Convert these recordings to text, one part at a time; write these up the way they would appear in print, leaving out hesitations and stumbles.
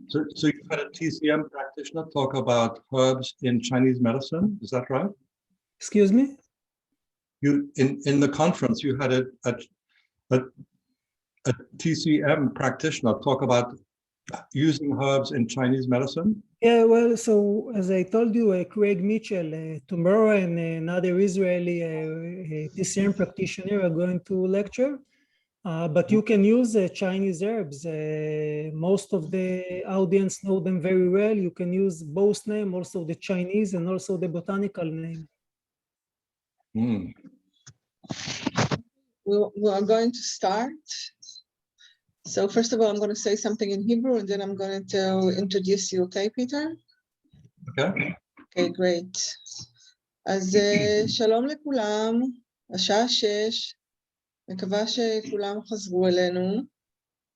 So you've had a TCM practitioner talk about herbs in Chinese medicine, is that right? Excuse me? You in the conference you had a TCM practitioner talk about using herbs in Chinese medicine? Yeah, well, so as I told you, Craig Mitchell, tomorrow, and another Israeli TCM practitioner are going to lecture. But you can use Chinese herbs. Most of the audience know them very well. You can use both names, also the Chinese and also the botanical name. Mm. We are going to start. So first of all, I'm going to say something in Hebrew, and then I'm going to introduce you, okay, Peter? Okay. Okay, great. אז שלום לכולם, השעה 6, מקווה שכולם חזרו אלינו.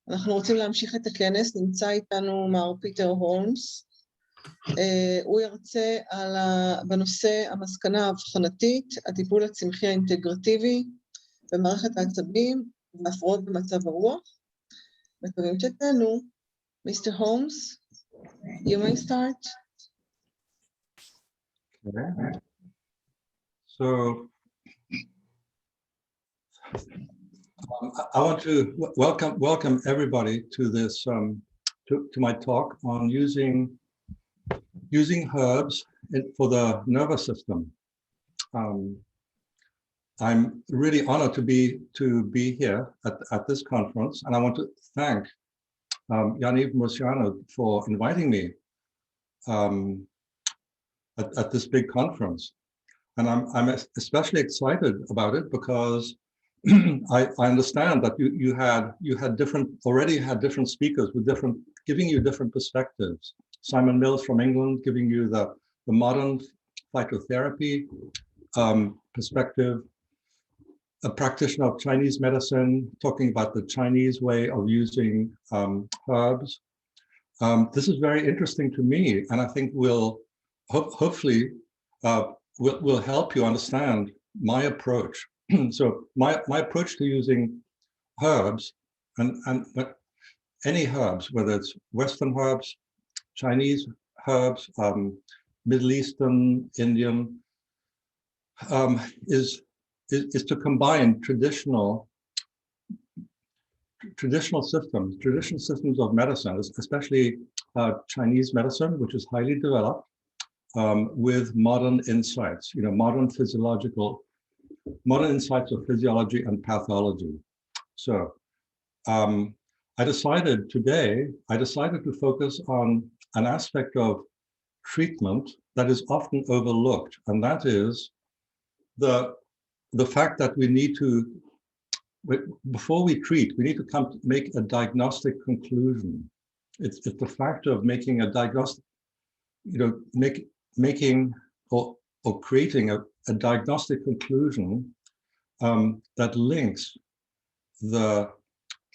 אנחנו רוצים להמשיך את הכנס, נמצא איתנו מר פיטר הולמס. הוא ירצה בנושא המסקנה האבחנתית, הטיפול הצמחי האינטגרטיבי, במערכת העצבים, ובהפרעות במצב הרוח. מקווים שתנו. Mr. Holmes, you may start. Okay. So I want to welcome everybody to this to my talk on using herbs for the nervous system. I'm really honored to be here at this conference, and I want to thank Yaniv Mosiano for inviting me at this big conference. And I'm especially excited about it because I understand that you already had different speakers with giving you different perspectives. Simon Mills from England giving you the modern phytotherapy perspective, a practitioner of Chinese medicine talking about the Chinese way of using herbs. This is very interesting to me, and I think will hopefully will help you understand my approach. So my approach to using herbs and any herbs, whether it's Western herbs, Chinese herbs, Middle Eastern, Indian, is to combine traditional systems of medicine, especially Chinese medicine, which is highly developed, with modern insights, modern insights of physiology and pathology. So I decided to focus on an aspect of treatment that is often overlooked, and that is the fact that we need to, before we treat, we need to make a diagnostic conclusion. It's the fact of making a diagnostic, making or creating a diagnostic conclusion that links the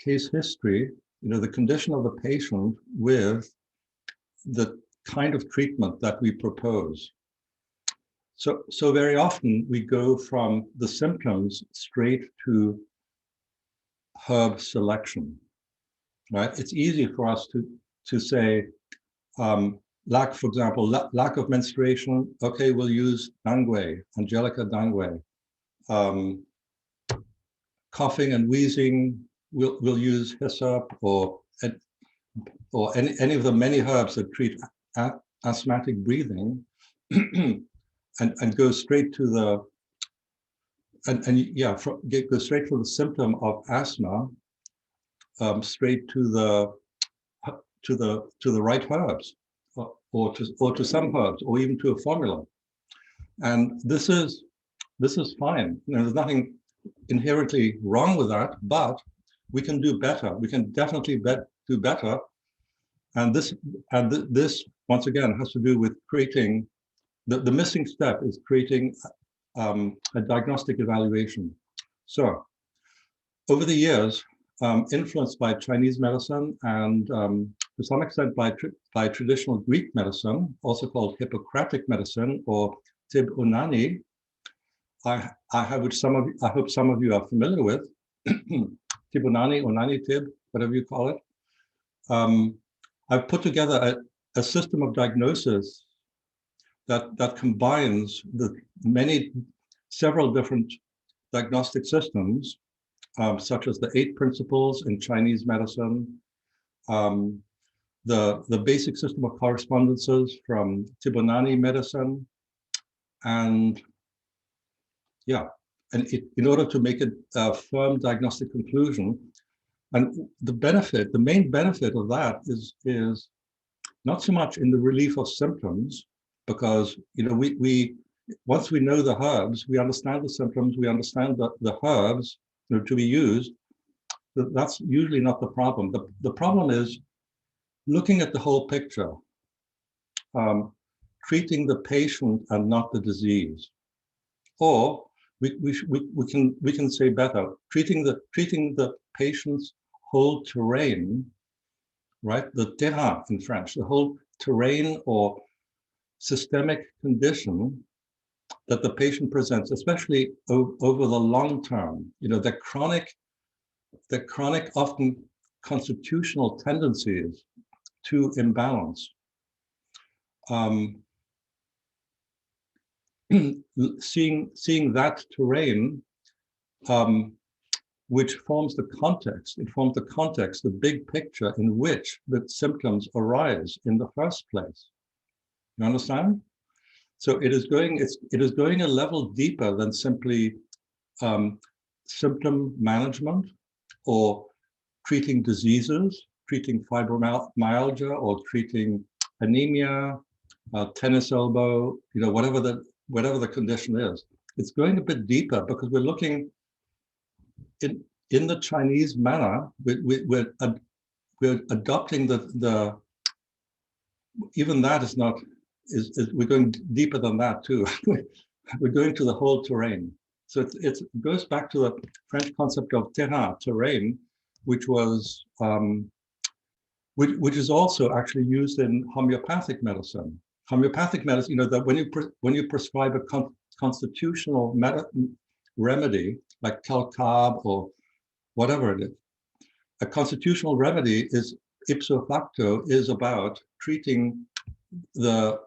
case history, the condition of the patient, with the kind of treatment that we propose. So very often we go from the symptoms straight to herb selection, right? It's easy for us to say, for example, lack of menstruation. Okay, we'll use Dangwei, Angelica Dangwei. Coughing and wheezing, we'll use hyssop or any of the many herbs that treat asthmatic breathing, and go straight to the go straight from the symptom of asthma straight to the right herbs, or to some herbs, or even to a formula. And this is fine. There's nothing inherently wrong with that, but we can do better. We can definitely do better. And this once again has to do with creating the missing step is creating a diagnostic evaluation. So over the years, influenced by Chinese medicine and to some extent by traditional Greek medicine, also called Hippocratic medicine or Tib Unani, which I hope some of you are familiar with. Tib Unani, Unani Tib, whatever you call it. I've put together a system of diagnosis that combines the several different diagnostic systems, such as the 8 principles in Chinese medicine, the basic system of correspondences from Tibonani medicine, and yeah, and in order to make it a firm diagnostic conclusion. And the main benefit of that is not so much in the relief of symptoms, because we once we know the herbs, we understand the symptoms, we understand the herbs to be used. That's usually not the problem. The problem is looking at the whole picture, treating the patient and not the disease, or we can say better, treating the patient's whole terrain, right? The terrain in French, the whole terrain or systemic condition that the patient presents, especially over the long term. The chronic, often constitutional tendencies to imbalance. Seeing that terrain, which forms the context, the big picture in which the symptoms arise in the first place. You understand? So it is going a level deeper than simply symptom management or treating diseases, treating fibromyalgia or treating anemia, tennis elbow, whatever the condition is. It's going a bit deeper because we're looking in the Chinese manner. We're adopting the even that is not. We're going deeper than that too. We're going to the whole terrain. So it goes back to the French concept of terrain, which was which is also actually used in homeopathic medicine. Homeopathic medicine, that when you prescribe a constitutional remedy like calcab or whatever it is, a constitutional remedy is ipso facto is about treating the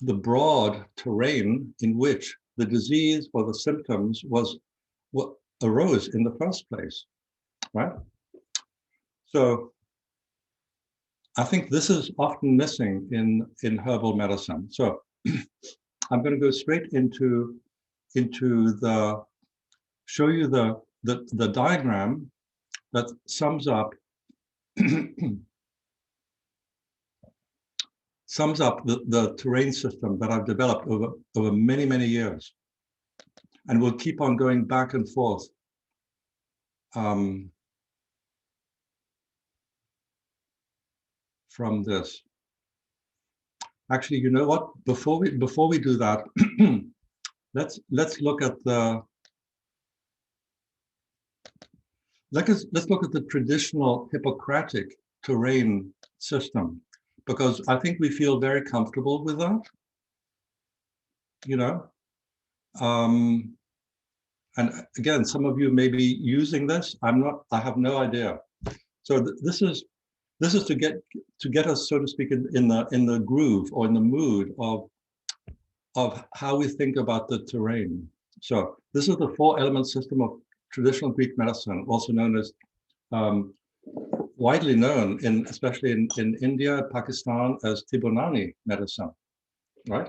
broad terrain in which the disease or the symptoms was what arose in the first place, right? So I think this is often missing in herbal medicine. So I'm going to go straight into show you the diagram that sums up the terrain system that I've developed over many, many years. And we'll keep on going back and forth. From this. Actually, you know what? Before we do that, let's look at let's look at the traditional Hippocratic terrain system, because I think we feel very comfortable with that. And again, some of you may be using this. I'm not. I have no idea. So this is to get us, so to speak, in the groove or in the mood of how we think about the terrain. So this is the 4-element system of traditional Greek medicine, also known as widely known especially in India, Pakistan, as Tibonani medicine, right?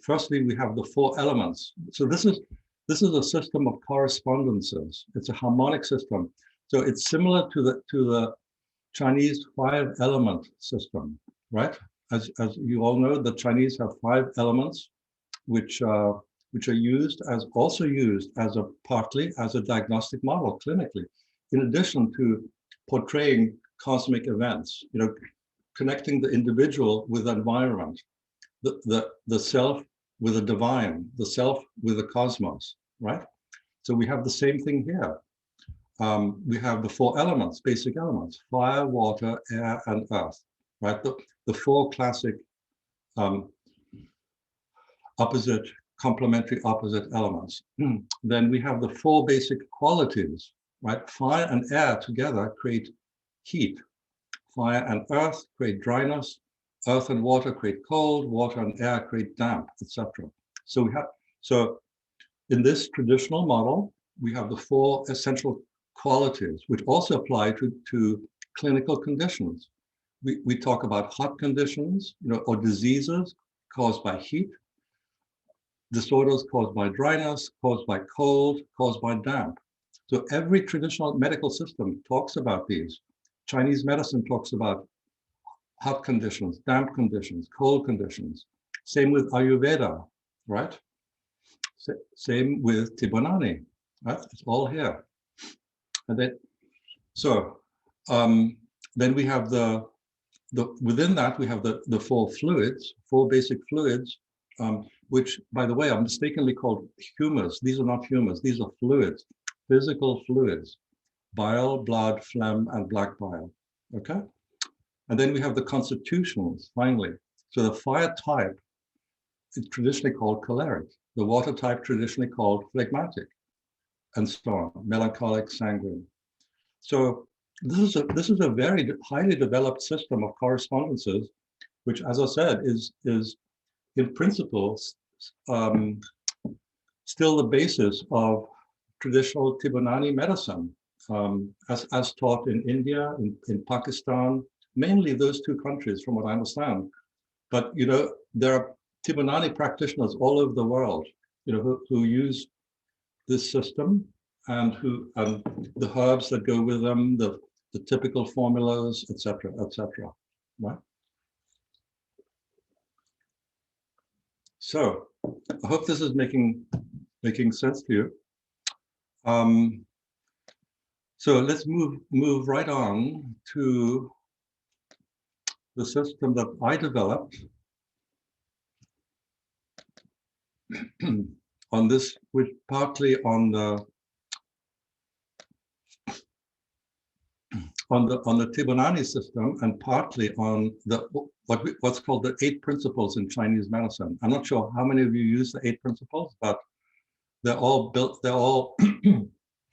Firstly, we have the 4 elements. So this is a system of correspondences. It's a harmonic system. So it's similar to the Chinese 5-element system, right? As you all know, the Chinese have 5 elements, which are also used partly as a diagnostic model clinically, in addition to portraying cosmic events, connecting the individual with the environment, the self with the divine, the self with the cosmos, right? So we have the same thing here. We have the 4 elements, basic elements: fire, water, air, and earth, right? The 4 classic complementary opposite elements. Then we have the 4 basic qualities right? Fire and air together create heat. Fire and earth create dryness. Earth and water create cold. Water and air create damp, etc. So in this traditional model, we have the 4 essential qualities, which also apply to clinical conditions. We talk about hot conditions, or diseases caused by heat, disorders caused by dryness, caused by cold, caused by damp. So every traditional medical system talks about these. Chinese medicine talks about hot conditions, damp conditions, cold conditions. Same with Ayurveda, right? Same with Tibonani, right? It's all here. And then, then we have within that we have the 4 fluids, 4 basic fluids, which, by the way, are mistakenly called humors. These are not humors, these are fluids, physical fluids, bile, blood, phlegm, and black bile, okay? And then we have the constitutions, finally. So the fire type is traditionally called choleric, the water type traditionally called phlegmatic, and so on, melancholic, sanguine. So this is a very highly developed system of correspondences, which, as I said, is in principle still the basis of traditional Tibonani medicine, as taught in India, in Pakistan, mainly those 2 countries, from what I understand. But there are Tibonani practitioners all over the world, who use this system, and the herbs that go with them, the typical formulas, etc., right? So I hope this is making sense to you. So let's move right on to the system that I developed on this, which partly on the Tibonani system, and partly on what's called the 8 principles in Chinese medicine. I'm not sure how many of you use the 8 principles, but they're all built.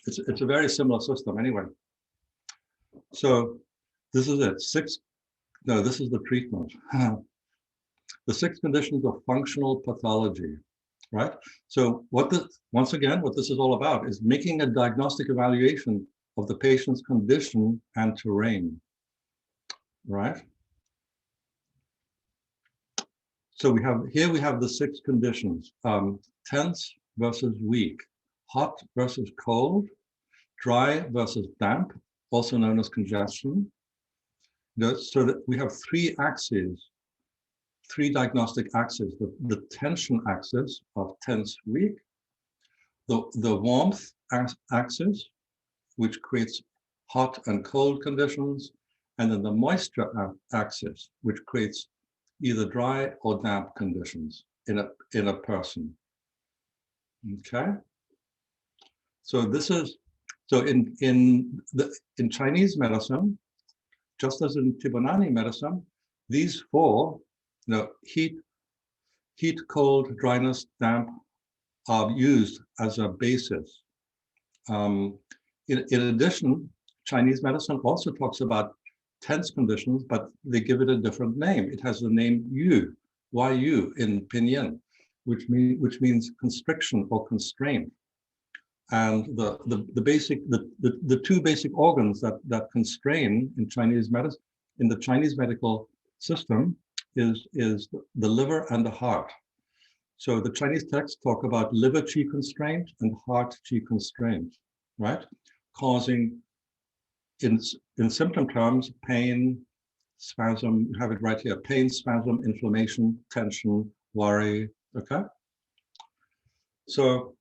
It's a very similar system anyway. So this is it. This is the treatment. The 6 conditions of functional pathology, right? So once again, what this is all about is making a diagnostic evaluation of the patient's condition and terrain, right? So we have the 6 conditions: tense versus weak, hot versus cold, dry versus damp, also known as congestion. So that we have 3 axes, 3 diagnostic axes: the tension axis of tense, weak, the warmth axis, which creates hot and cold conditions, and then the moisture axis, which creates either dry or damp conditions in a person. Okay. So in Chinese medicine, just as in Tibonani medicine, these 4, heat, cold, dryness, damp, are used as a basis. In addition, Chinese medicine also talks about tense conditions, but they give it a different name. It has the name Yu, Y-U in pinyin, which means constriction or constraint. And the 2 basic organs that constrain in Chinese medicine, in the Chinese medical system, is the liver and the heart. So the Chinese texts talk about liver qi constraint and heart qi constraint, right? Causing, in symptom terms, pain, spasm, you have it right here: pain, spasm, inflammation, tension, worry, okay? So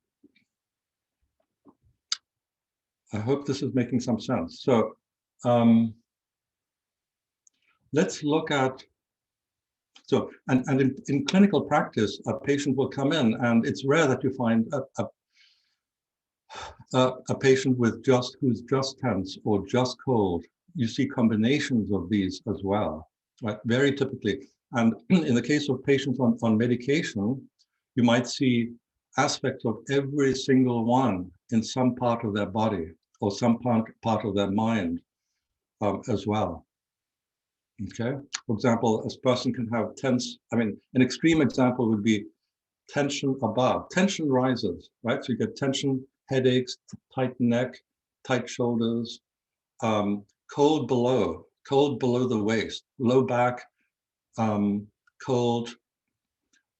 I hope this is making some sense. So let's look at, and in clinical practice, a patient will come in, and it's rare that you find a patient who's just tense or just cold. You see combinations of these as well, right? Very typically. And in the case of patients on medication, you might see aspects of every single one in some part of their body. or some part of their mind as well. Okay, for example, a person can have tense, an extreme example would be tension above. Tension rises, right? So you get tension, headaches, tight neck, tight shoulders, cold below the waist, low back, cold,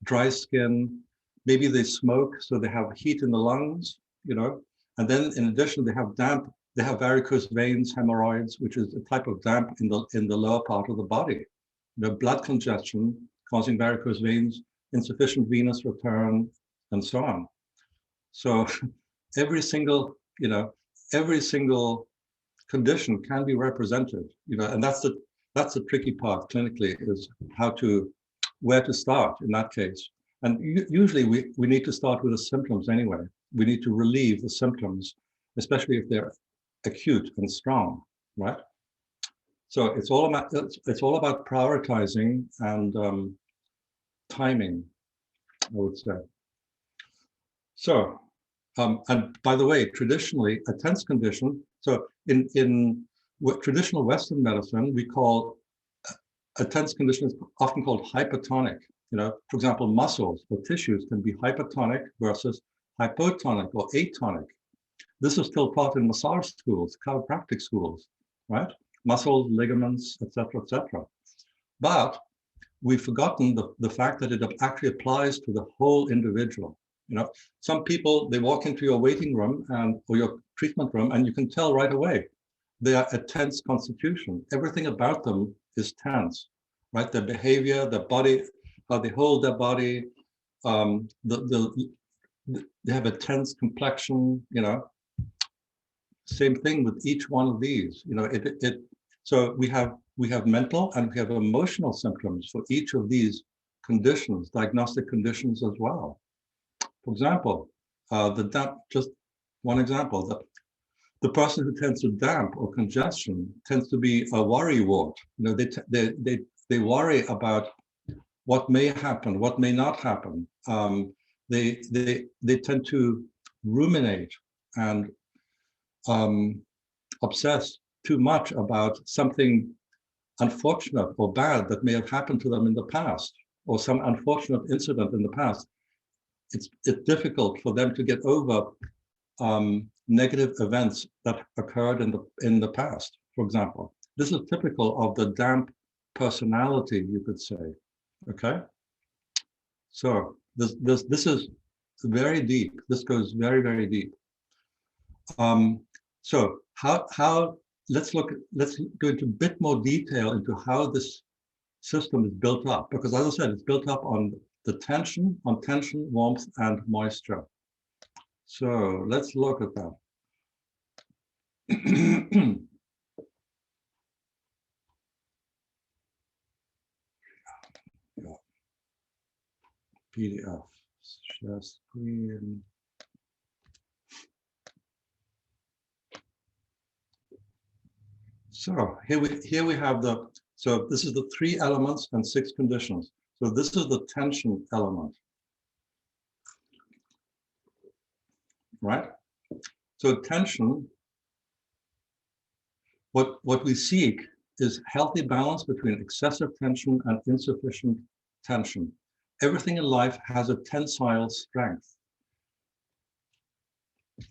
dry skin. Maybe they smoke, so they have heat in the lungs, and then in addition, they have damp. They have varicose veins, hemorrhoids, which is a type of damp in the lower part of the body. Blood congestion causing varicose veins, insufficient venous return, and so on. So every single condition can be represented, and that's the tricky part clinically, is where to start in that case. And usually we need to start with the symptoms anyway. We need to relieve the symptoms, especially if they're acute and strong, right? So it's all about prioritizing and timing, I would say. So, and by the way, traditionally a tense condition. So in traditional Western medicine, we call a tense condition is often called hypertonic. For example, muscles or tissues can be hypertonic versus hypotonic or atonic. This is still taught in massage schools, chiropractic schools, right? Muscles, ligaments, etc., etc. But we've forgotten the fact that it actually applies to the whole individual. Some people, they walk into your waiting room or your treatment room, and you can tell right away they are a tense constitution. Everything about them is tense, right? Their behavior, their body, how they hold their body, they have a tense complexion, Same thing with each one of these, So we have mental and we have emotional symptoms for each of these conditions, diagnostic conditions as well. For example, just one example, the person who tends to damp or congestion tends to be a worrywart. They worry about what may happen, what may not happen. They tend to ruminate and obsess too much about something unfortunate or bad that may have happened to them in the past, or some unfortunate incident in the past. It's difficult for them to get over negative events that occurred in the past, for example. This is typical of the damp personality, you could say. Okay, so this is very deep. This goes very, very deep. So let's go into a bit more detail into how this system is built up, because as I said, it's built up on tension, warmth, and moisture. So let's look at that. PDF, share screen. So here we have so this is the 3 elements and 6 conditions. So this is the tension element, right? So tension, what we seek is healthy balance between excessive tension and insufficient tension. Everything in life has a tensile strength.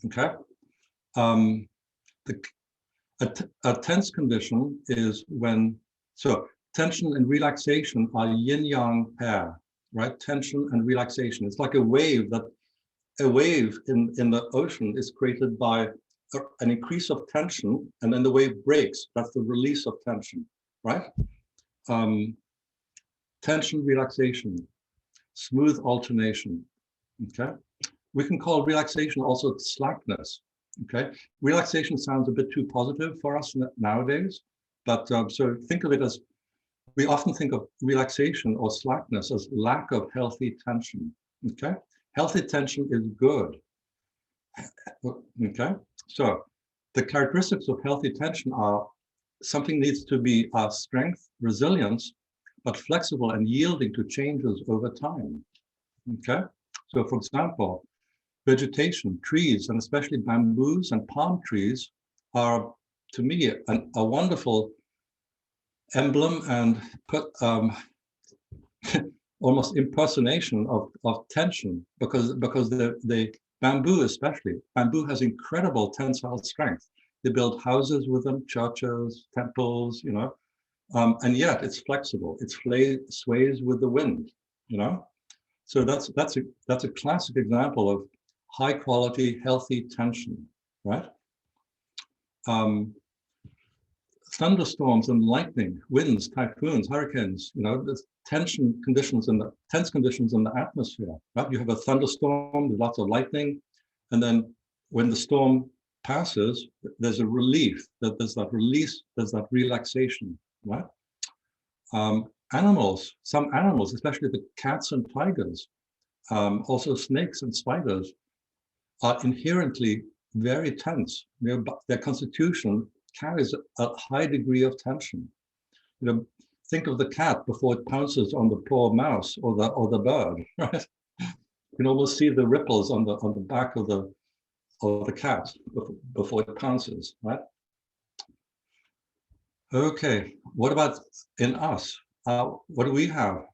Okay. A tense condition is when, so tension and relaxation are yin-yang pair, right? Tension and relaxation. It's like a wave in the ocean is created by an increase of tension, and then the wave breaks. That's the release of tension, right? Tension, relaxation, smooth alternation, okay? We can call relaxation also slackness, okay? Relaxation sounds a bit too positive for us nowadays, but so think of it as, we often think of relaxation or slackness as lack of healthy tension, okay? Healthy tension is good, okay? So the characteristics of healthy tension are something needs to be strength, resilience, but flexible and yielding to changes over time, okay? So for example, vegetation, trees, and especially bamboos and palm trees are, to me, a wonderful emblem and almost impersonation of tension, because the bamboo especially, bamboo has incredible tensile strength. They build houses with them, churches, temples, you know, and yet it's flexible. It sways with the wind, you know. So that's a classic example of high quality, healthy tension, right? Thunderstorms and lightning, winds, typhoons, hurricanes, you know, there's tense conditions in the atmosphere, right? You have a thunderstorm with lots of lightning, and then when the storm passes, there's a relief, there's that release, there's that relaxation, right? Some animals, especially the cats and tigers, also snakes and spiders, are inherently very tense. Their constitution carries a high degree of tension. You know, think of the cat before it pounces on the poor mouse or the bird, right? You can almost see the ripples on the back of the cat before it pounces, right? Okay, what about in us? What do we have?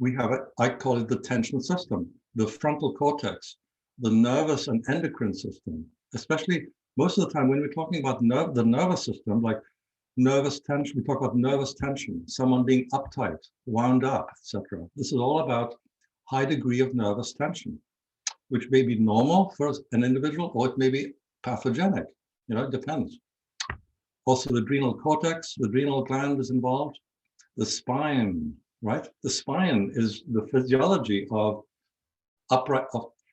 We have, I call it the tension system, the frontal cortex, the nervous and endocrine system, especially most of the time when we're talking about the nervous system, like nervous tension, we talk about nervous tension, someone being uptight, wound up, etc. This is all about high degree of nervous tension, which may be normal for an individual or it may be pathogenic, you know, it depends. Also the adrenal cortex, the adrenal gland is involved, the spine, right? The spine is the physiology of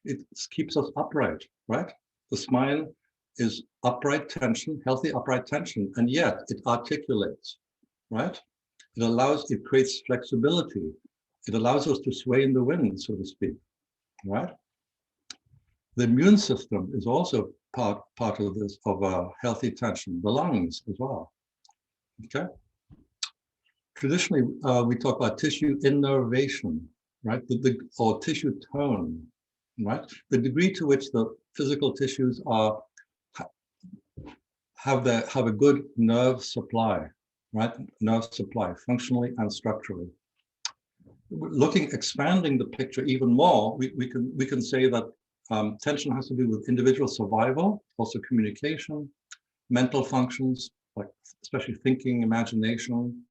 it keeps us upright, right? The spine is upright tension, healthy upright tension, and yet it articulates, right? It creates flexibility. It allows us to sway in the wind, so to speak, right? The immune system is also part of this, of a healthy tension, the lungs as well, okay? Traditionally, we talk about tissue innervation, right? Or tissue tone, right? The degree to which the physical tissues have a good nerve supply, right? Nerve supply, functionally and structurally. Expanding the picture even more, we can say that tension has to do with individual survival, also communication, mental functions, like especially thinking, imagination.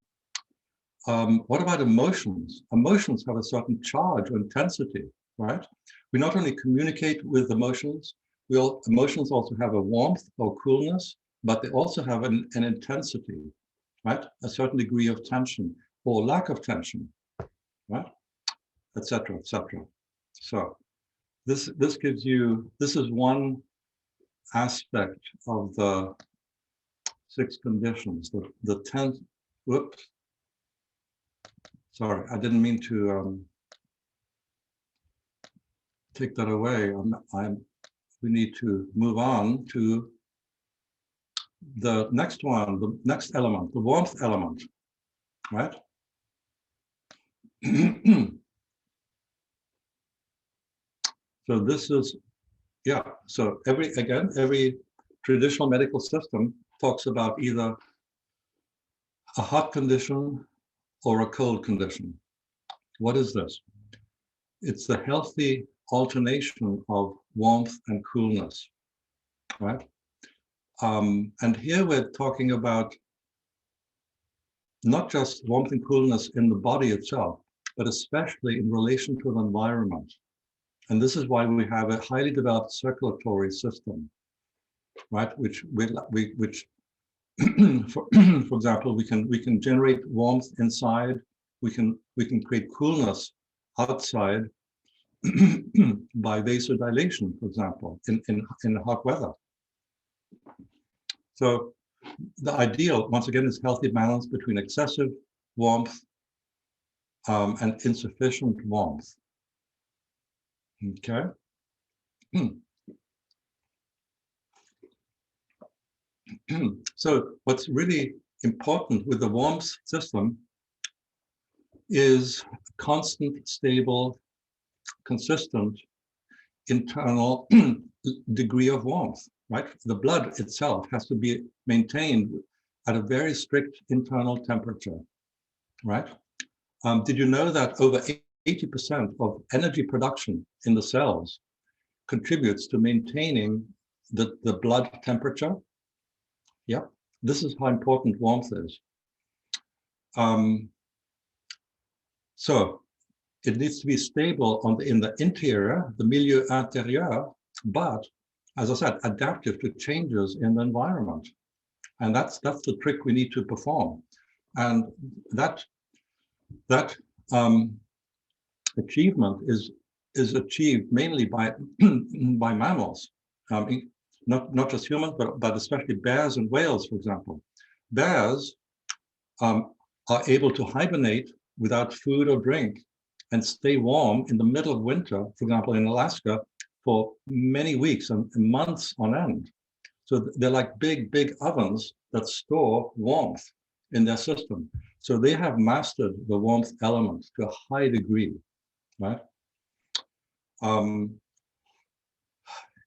What about emotions? Emotions have a certain charge or intensity, right? We not only communicate with emotions, emotions also have a warmth or coolness, but they also have an intensity, right? A certain degree of tension or lack of tension, right? Etc. etc. So this is one aspect of the 6 conditions, the 10th, whoops. Sorry, I didn't mean to take that away. We need to move on to the next one, the next element, the warmth element, right? So this is, yeah, so every traditional medical system talks about either a hot condition or a cold condition. What is this? It's the healthy alternation of warmth and coolness, right? And here we're talking about not just warmth and coolness in the body itself, but especially in relation to an environment. And this is why we have a highly developed circulatory system, right? Which for example, we can generate warmth inside. We can create coolness outside by vasodilation, for example, in hot weather. So the ideal, once again, is healthy balance between excessive warmth and insufficient warmth. Okay. So what's really important with the warmth system is constant, stable, consistent internal degree of warmth, right? The blood itself has to be maintained at a very strict internal temperature, right? Did you know that over 80% of energy production in the cells contributes to maintaining the blood temperature? Yep, this is how important warmth is. So it needs to be stable in the interior, the milieu intérieur, but as I said, adaptive to changes in the environment. And that's the trick we need to perform. And that achievement is achieved mainly by mammals, not just humans, but especially bears and whales, for example. Bears are able to hibernate without food or drink and stay warm in the middle of winter, for example, in Alaska, for many weeks and months on end. So they're like big ovens that store warmth in their system. So they have mastered the warmth element to a high degree, right? In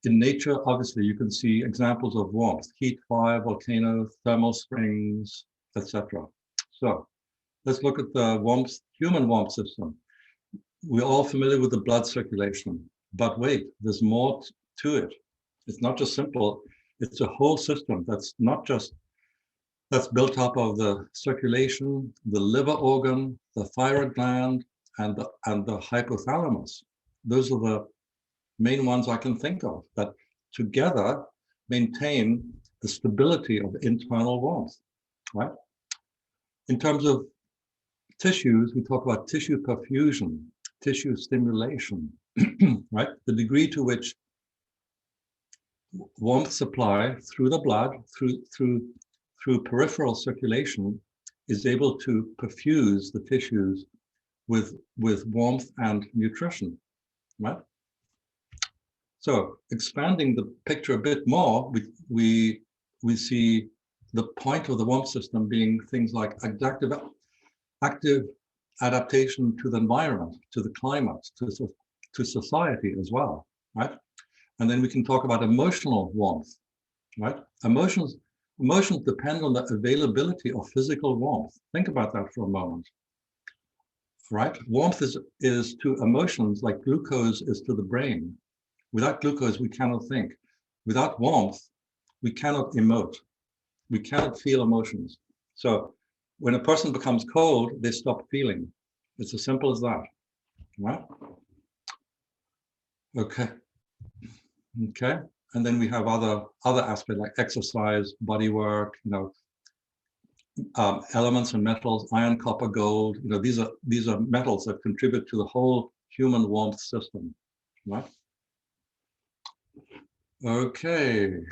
nature, obviously, you can see examples of warmth: heat, fire, volcano, thermal springs, etc. So let's look at the human warmth system. We're all familiar with the blood circulation, but wait, there's more to it. It's not just simple. It's a whole system that's built up of the circulation, the liver organ, the thyroid gland, and the hypothalamus. Those are the main ones I can think of that together maintain the stability of internal warmth, right? In terms of tissues, we talk about tissue perfusion, tissue stimulation, right? The degree to which warmth supply through the blood, through peripheral circulation, is able to perfuse the tissues with warmth and nutrition, right? So expanding the picture a bit more, we see the point of the warmth system being things like active adaptation to the environment, to the climate, to society as well, right? And then we can talk about emotional warmth, right? Emotions depend on the availability of physical warmth. Think about that for a moment, right? Warmth is to emotions like glucose is to the brain. Without glucose, we cannot think. Without warmth, we cannot emote. We cannot feel emotions. So when a person becomes cold, they stop feeling. It's as simple as that, right? Okay. And then we have other aspects like exercise, body work, elements and metals, iron, copper, gold. These are metals that contribute to the whole human warmth system, right? Okay.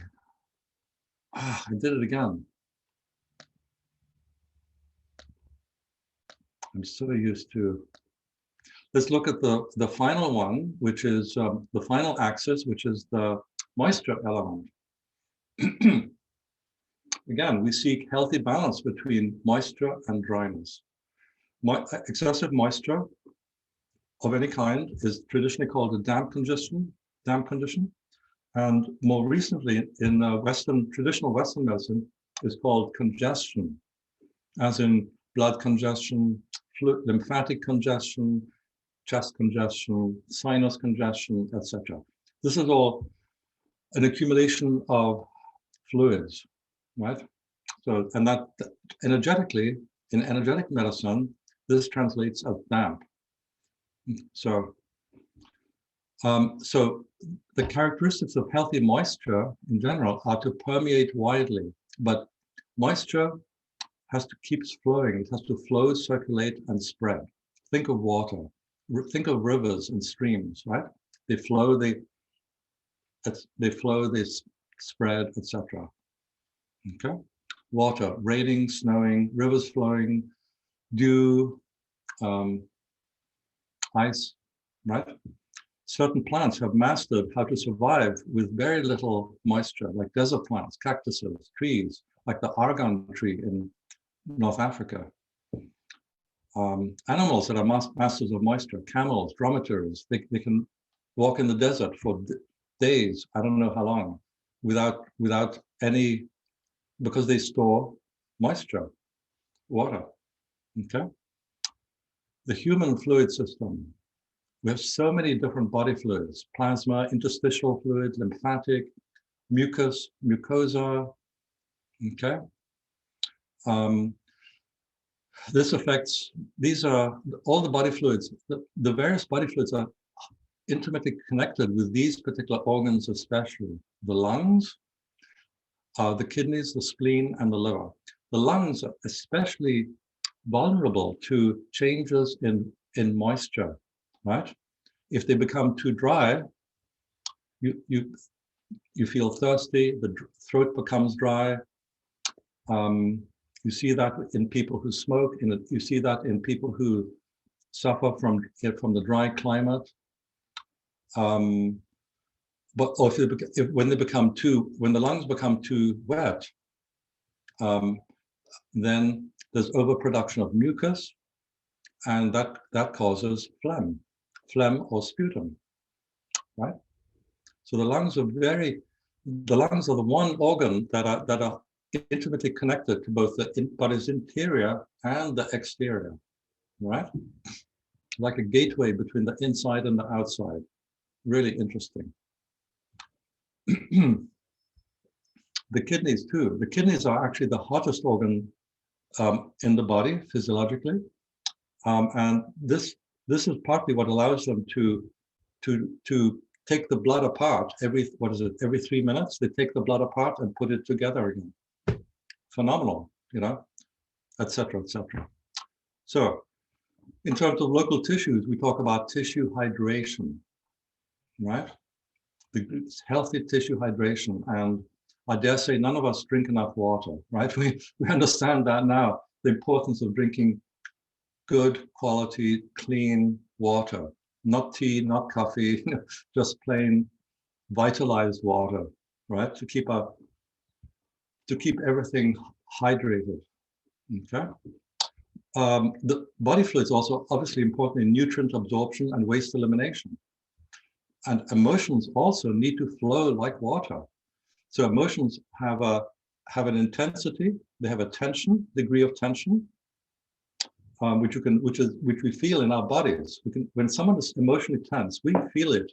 I did it again. I'm so used to. Let's look at the final one, which is the final axis, which is the moisture element. Again, we seek healthy balance between moisture and dryness. Excessive moisture of any kind is traditionally called a damp condition. And more recently in traditional Western medicine is called congestion, as in blood congestion, lymphatic congestion, chest congestion, sinus congestion, etc. This is all an accumulation of fluids, right? So, and that energetically, in energetic medicine, this translates as damp. So the characteristics of healthy moisture in general are to permeate widely, but moisture has to keep flowing. It has to flow, circulate, and spread. Think of water. Think of rivers and streams, right? They flow, they spread, etc. Okay? Water, raining, snowing, rivers flowing, dew, ice, right? Certain plants have mastered how to survive with very little moisture, like desert plants, cactuses, trees, like the argan tree in North Africa. Animals that are masters of moisture, camels, dromedaries, they can walk in the desert for days, I don't know how long, without any, because they store moisture, water. Okay. The human fluid system. We have so many different body fluids: plasma, interstitial fluid, lymphatic, mucus, mucosa. Okay. This affects, these are all the body fluids. The various body fluids are intimately connected with these particular organs, especially the lungs, the kidneys, the spleen, and the liver. The lungs are especially vulnerable to changes in moisture, right? If they become too dry, you feel thirsty, the throat becomes dry. You see that in people who smoke, you see that in people who suffer from the dry climate. But or when the lungs become too wet, then there's overproduction of mucus, and that causes phlegm or sputum, right? So the lungs are the one organ that are intimately connected to both the body's interior and the exterior, right? Like a gateway between the inside and the outside. Really interesting. The kidneys too. The kidneys are actually the hottest organ in the body physiologically, and this is partly what allows them to take the blood apart every 3 minutes. They take the blood apart and put it together again. Phenomenal, you know, etc., etc. So, in terms of local tissues, we talk about tissue hydration, right? The healthy tissue hydration, and I dare say none of us drink enough water, right? We understand that now, the importance of drinking good quality, clean water, not tea, not coffee, just plain vitalized water, right? To keep everything hydrated, okay? The body fluids also obviously important in nutrient absorption and waste elimination. And emotions also need to flow like water. So emotions have an intensity, they have a tension, degree of tension, which we feel in our bodies. When someone is emotionally tense, we feel it.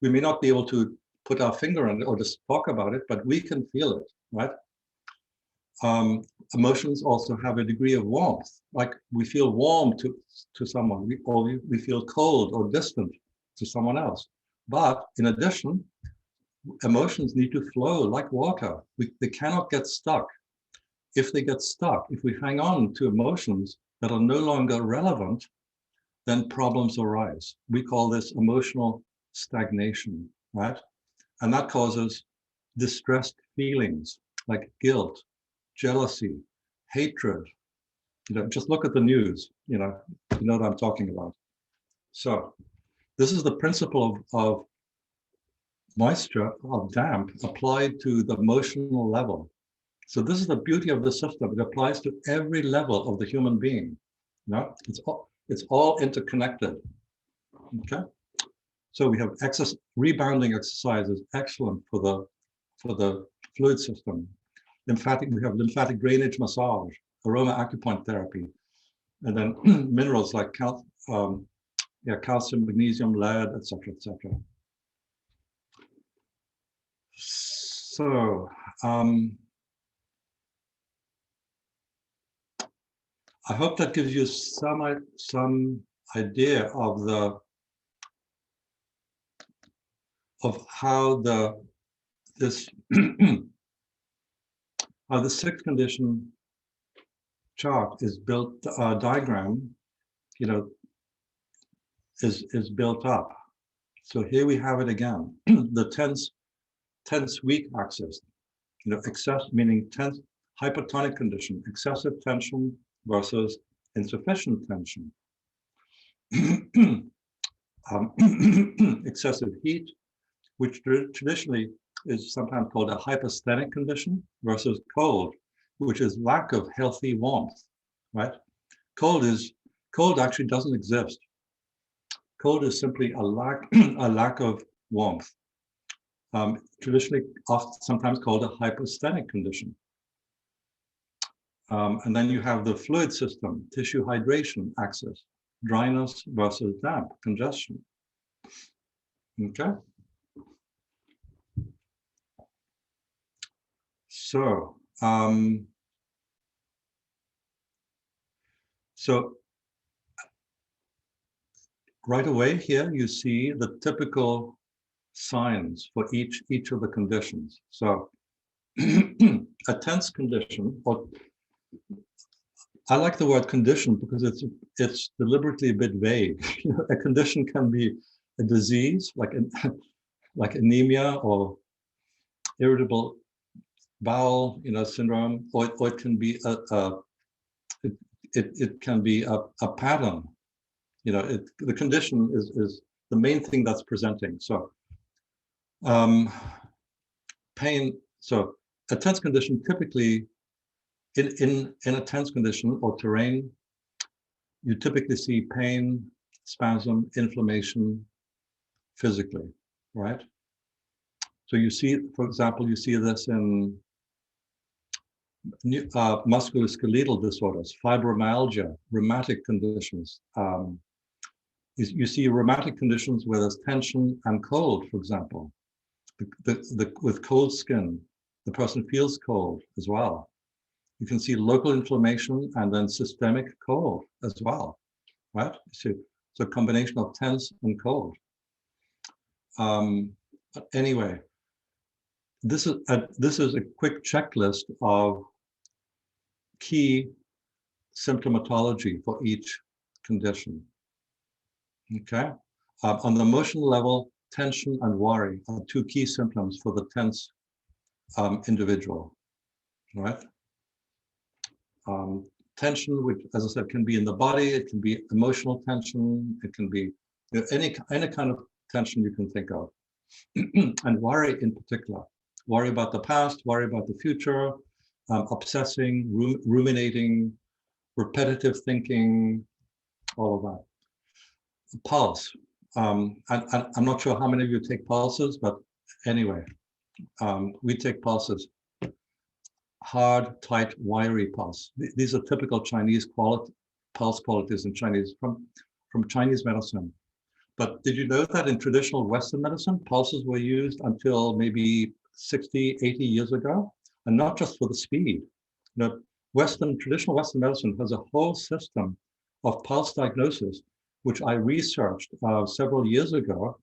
We may not be able to put our finger on it or just talk about it, but we can feel it, right? Emotions also have a degree of warmth, like we feel warm to someone, we feel cold or distant to someone else. But in addition, emotions need to flow like water. They cannot get stuck. If they get stuck, if we hang on to emotions that are no longer relevant, then problems arise. We call this emotional stagnation, right? And that causes distressed feelings like guilt, jealousy, hatred. You know, just look at the news, you know what I'm talking about. So this is the principle of moisture, of damp, applied to the emotional level. So this is the beauty of the system. It applies to every level of the human being. You know? It's all interconnected. Okay. So we have rebounding exercises, excellent for the fluid system. We have lymphatic drainage massage, aroma acupuncture therapy, and then minerals like calcium, magnesium, lead, etc., etc. So I hope that gives you some idea of how this how the sixth condition chart is built, diagram, you know, is built up. So here we have it again, the tense weak axis, you know, excess meaning tense, hypertonic condition, excessive tension versus insufficient tension. Excessive heat, which traditionally is sometimes called a hyposthenic condition, versus cold, which is lack of healthy warmth, right? Cold actually doesn't exist. Cold is simply a lack of warmth. traditionally sometimes called a hyposthenic condition. And then you have the fluid system, tissue hydration axis, dryness versus damp, congestion. Okay. So, right away here, you see the typical signs for each of the conditions. So a tense condition, or I like the word condition because it's deliberately a bit vague. A condition can be a disease like anemia or irritable bowel, syndrome, or it can be it can be a pattern. The condition is the main thing that's presenting. So pain. So a tense condition typically in a tense condition or terrain, you typically see pain, spasm, inflammation physically, right? So you see, for example, you see this in musculoskeletal disorders, fibromyalgia, rheumatic conditions. You see rheumatic conditions where there's tension and cold, for example. With cold skin, the person feels cold as well. You can see local inflammation and then systemic cold as well, right? So it's a combination of tense and cold. Anyway, this is a quick checklist of key symptomatology for each condition. Okay. On the emotional level, tension and worry are two key symptoms for the tense individual, right? Tension, which, as I said, can be in the body, it can be emotional tension, it can be any kind of tension you can think of. And worry in particular, worry about the past, worry about the future, obsessing, ruminating, repetitive thinking, all of that. Pulse. I'm not sure how many of you take pulses, but anyway, we take pulses. Hard, tight, wiry pulse. These are typical Chinese pulse qualities in Chinese, from Chinese medicine. But did you know that in traditional Western medicine, pulses were used until maybe 60, 80 years ago? And not just for the speed. Traditional Western medicine has a whole system of pulse diagnosis, which I researched several years ago.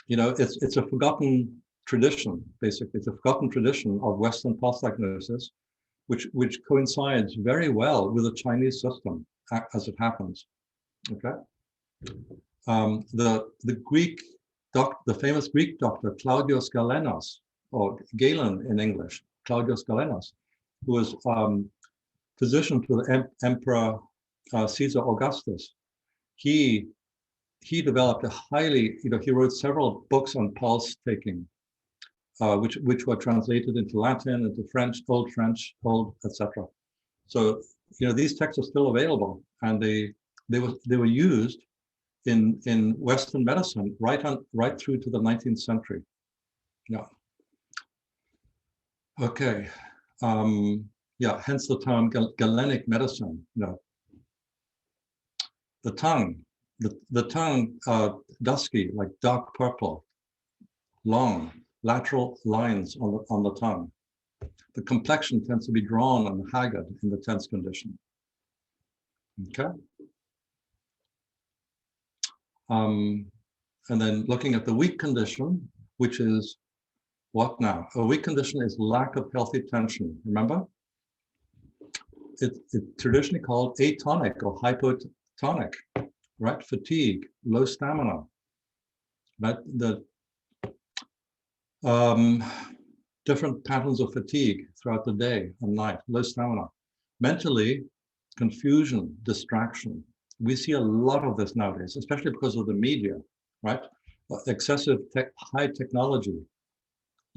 It's a forgotten tradition, basically. It's a forgotten tradition of Western pulse diagnosis, which coincides very well with the Chinese system, as it happens. Okay. The famous Greek doctor, Claudius Galenos, or Galen in English, Claudius Galenos, who was physician to the Emperor Caesar Augustus. He developed a highly, he wrote several books on pulse taking, which were translated into Latin, into French, old, etc. So, these texts are still available, and they were used in Western medicine right through to the 19th century. Yeah. Okay. Hence the term Galenic medicine. The tongue, dusky, like dark purple, long, lateral lines on the tongue. The complexion tends to be drawn and haggard in the tense condition. Okay. And then looking at the weak condition, which is what now? A weak condition is lack of healthy tension, remember? It's traditionally called atonic or hypotonic, right? Fatigue, low stamina, right? The different patterns of fatigue throughout the day and night, low stamina. Mentally, confusion, distraction. We see a lot of this nowadays, especially because of the media, right? Excessive high technology,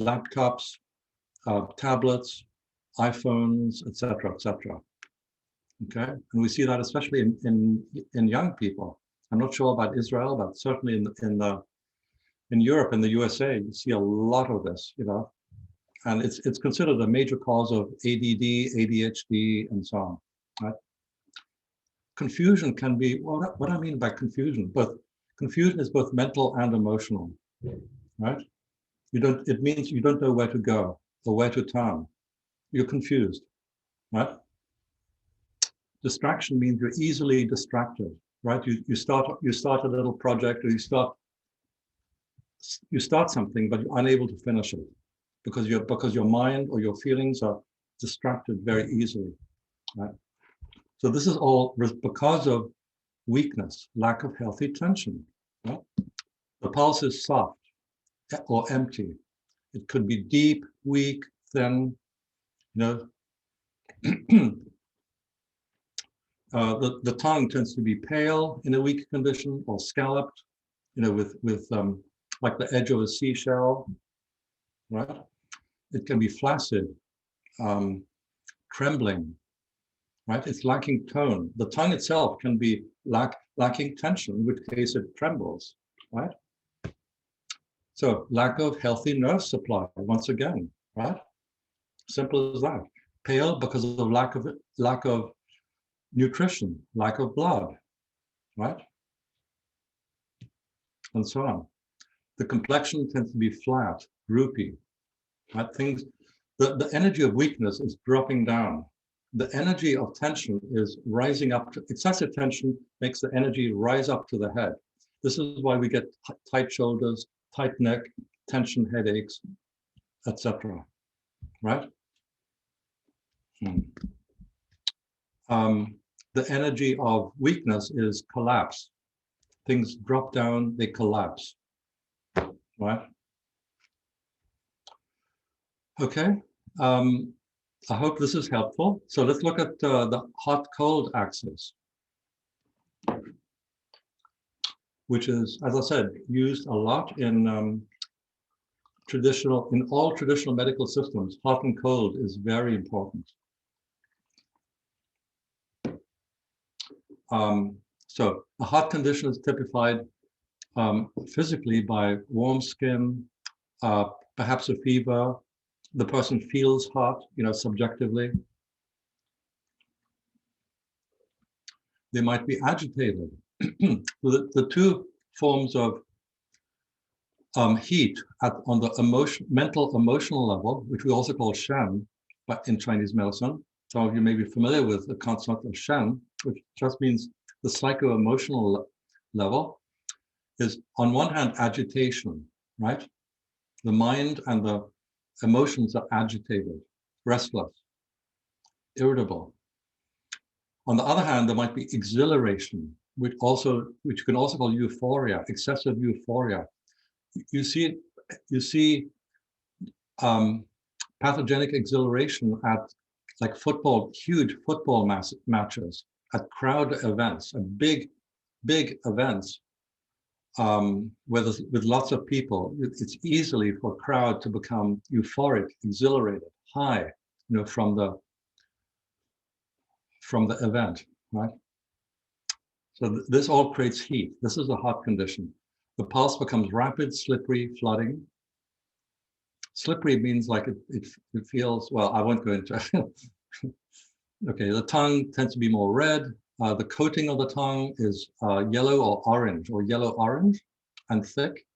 laptops, tablets, iPhones, etc., etc. Okay, and we see that especially in young people. I'm not sure about Israel, but certainly in the in Europe and the USA, you see a lot of this, you know, and it's considered a major cause of ADD, ADHD, and so on. Right? Confusion can be, well, what I mean by confusion, but confusion is both mental and emotional, right? It means you don't know where to go or where to turn. You're confused, right? Distraction means you're easily distracted, right? You start a little project, or you start something, but you're unable to finish it because your mind or your feelings are distracted very easily, right? So this is all because of weakness, lack of healthy tension. Right? The pulse is soft or empty. It could be deep, weak, thin, you know. The tongue tends to be pale in a weak condition, or scalloped, you know, with like the edge of a seashell, right? It can be flaccid, trembling, right? It's lacking tone. The tongue itself can be lacking tension, in which case it trembles, right? So lack of healthy nerve supply, once again, right? Simple as that. Pale because of lack of nutrition, lack of blood, right? And so on. The complexion tends to be flat, droopy, right? The energy of weakness is dropping down. The energy of tension is rising up to, excessive tension makes the energy rise up to the head. This is why we get tight shoulders, tight neck, tension headaches, etc. Right? The energy of weakness is collapse. Things drop down, they collapse. Right? Okay. I hope this is helpful. So let's look at the hot-cold axis, which is, as I said, used a lot in all traditional medical systems. Hot and cold is very important. So a hot condition is typified physically by warm skin, perhaps a fever. The person feels hot, you know, subjectively. They might be agitated. The two forms of heat on the mental emotional level, which we also call shen, but in Chinese medicine. Some of you may be familiar with the concept of shen, which just means the psycho-emotional level, is on one hand agitation, right? The mind and the emotions are agitated, restless, irritable. On the other hand, there might be exhilaration, which you can also call euphoria, excessive euphoria. You see pathogenic exhilaration at like huge football matches, at crowd events, at big events, with lots of people. It's easily for a crowd to become euphoric, exhilarated, high, you know, from the event, right? So this all creates heat. This is a hot condition. The pulse becomes rapid, slippery, flooding. Slippery means like it feels, well, I won't go into it. Okay, the tongue tends to be more red. The coating of the tongue is yellow or yellow-orange and thick.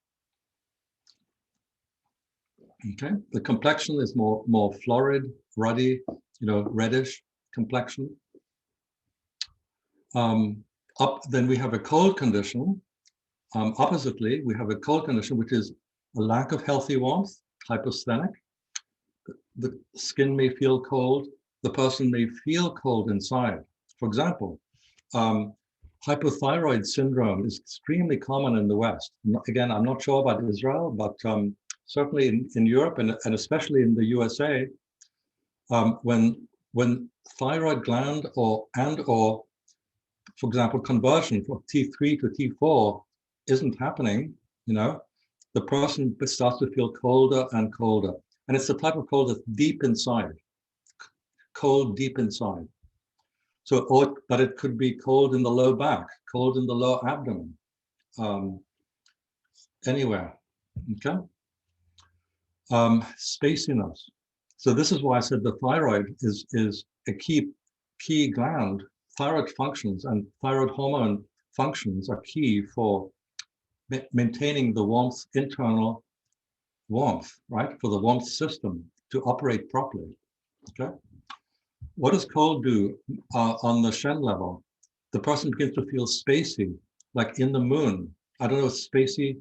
Okay, the complexion is more florid, ruddy, you know, reddish complexion. Then we have a cold condition. Oppositely, we have a cold condition, which is a lack of healthy warmth, hyposthenic. The skin may feel cold. The person may feel cold inside. For example, hypothyroid syndrome is extremely common in the West. Again, I'm not sure about Israel, but certainly in Europe and especially in the USA, when thyroid gland or for example, conversion from T3 to T4 isn't happening, you know, the person starts to feel colder and colder. And it's the type of cold that's deep inside, cold deep inside. So, but it could be cold in the low back, cold in the low abdomen, anywhere, Okay. Spaciness. So this is why I said the thyroid is a key gland. Thyroid functions and thyroid hormone functions are key for maintaining the warmth, internal warmth, right? For the warmth system to operate properly. Okay. What does cold do on the Shen level? The person begins to feel spacey, like in the moon. I don't know, spacey,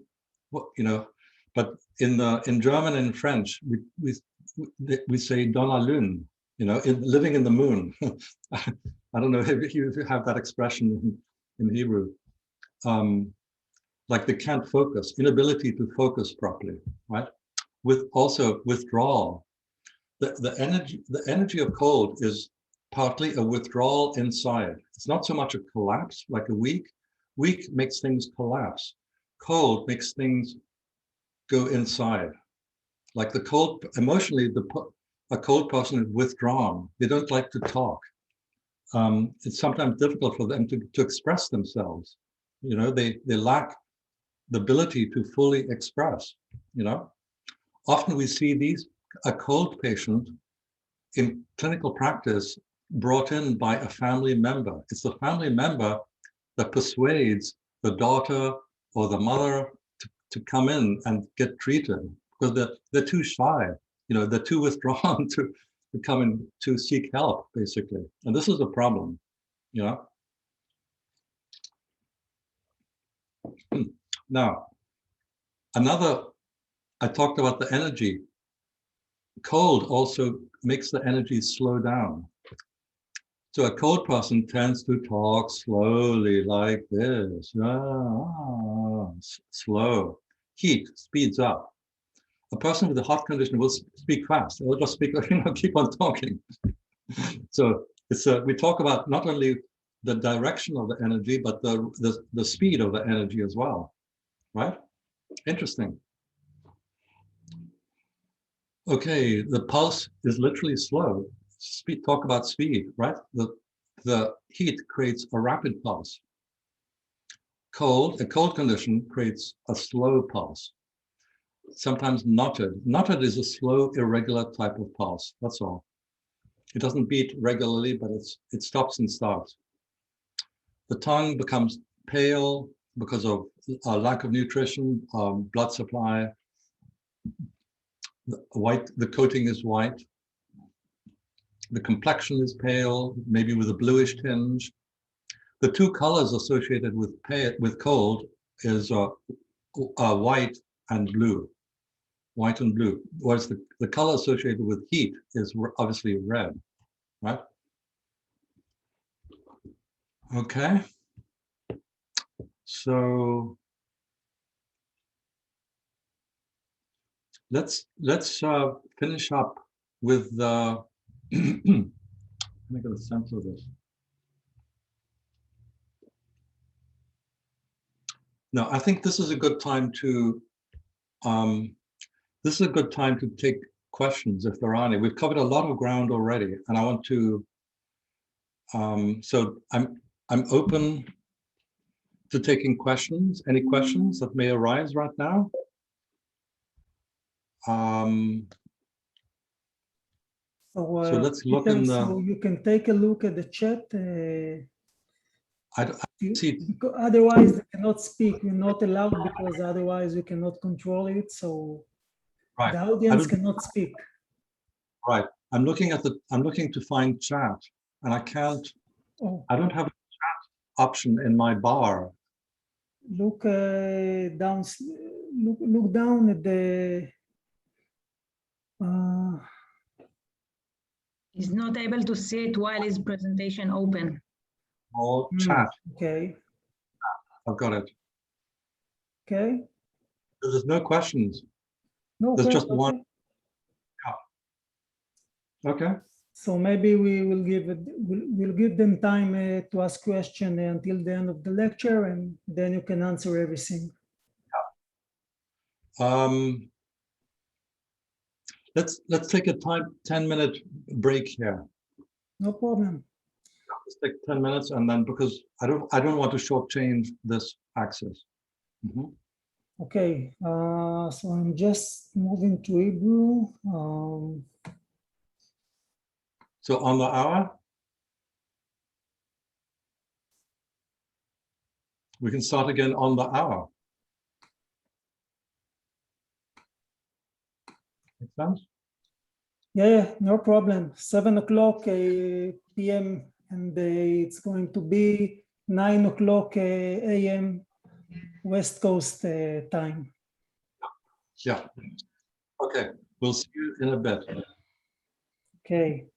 what, you know, but in German and French, we say dans la lune, you know, living in the moon. I don't know if you have that expression in Hebrew. Like they can't focus, inability to focus properly, right? With also withdrawal. The energy of cold is partly a withdrawal inside. It's not so much a collapse like a weak. Weak makes things collapse. Cold makes things go inside. Like the cold, emotionally, a cold person is withdrawn. They don't like to talk. It's sometimes difficult for them to express themselves. You know, they lack the ability to fully express, you know. Often we see a cold patient in clinical practice brought in by a family member. It's the family member that persuades the daughter or the mother to come in and get treated because they're too shy, you know, they're too withdrawn to come in to seek help, basically. And this is a problem, you know. Now, I talked about the energy. Cold also makes the energy slow down. So a cold person tends to talk slowly like this, slow. Heat speeds up. A person with a hot condition will speak fast. They'll just speak, you know, keep on talking. So we talk about not only the direction of the energy, but the speed of the energy as well, right? Interesting. Okay, the pulse is literally slow. Talk about speed, right? The heat creates a rapid pulse. A cold condition creates a slow pulse, sometimes knotted. Knotted is a slow, irregular type of pulse, that's all. It doesn't beat regularly, but it stops and starts. The tongue becomes pale because of a lack of nutrition, blood supply. The coating is white. The complexion is pale, maybe with a bluish tinge. The two colors associated with cold is white and blue. White and blue. Whereas the color associated with heat is obviously red, right? Okay. So let's finish up with the make a sense of this. Now, I think this is a good time to take questions if there are any. We've covered a lot of ground already, and I want to. So I'm open to taking questions. Any questions that may arise right now? So let's look Peter, in the. So you can take a look at the chat. I see. Otherwise, you cannot speak. You're not allowed because otherwise you cannot control it. So Right. the audience cannot speak. Right. I'm looking to find chat, and I can't. Oh. I don't have a chat option in my bar. Look down. Look down at the. He's not able to see it while his presentation open. Oh, chat. Okay. I've got it. Okay. There's no questions. No, There's okay, just one. Okay. So maybe we will we'll give them time to ask questions until the end of the lecture, and then you can answer everything. Let's take a 10-minute break here. No problem. Let's take 10 minutes, and then because I don't want to shortchange this access. Okay, so I'm just moving to Hebrew. So on the hour, we can start again on the hour. Make sense? Yeah, no problem. 7 o'clock p.m. and it's going to be 9 o'clock a.m. West Coast time. Yeah. Okay, we'll see you in a bit. Okay.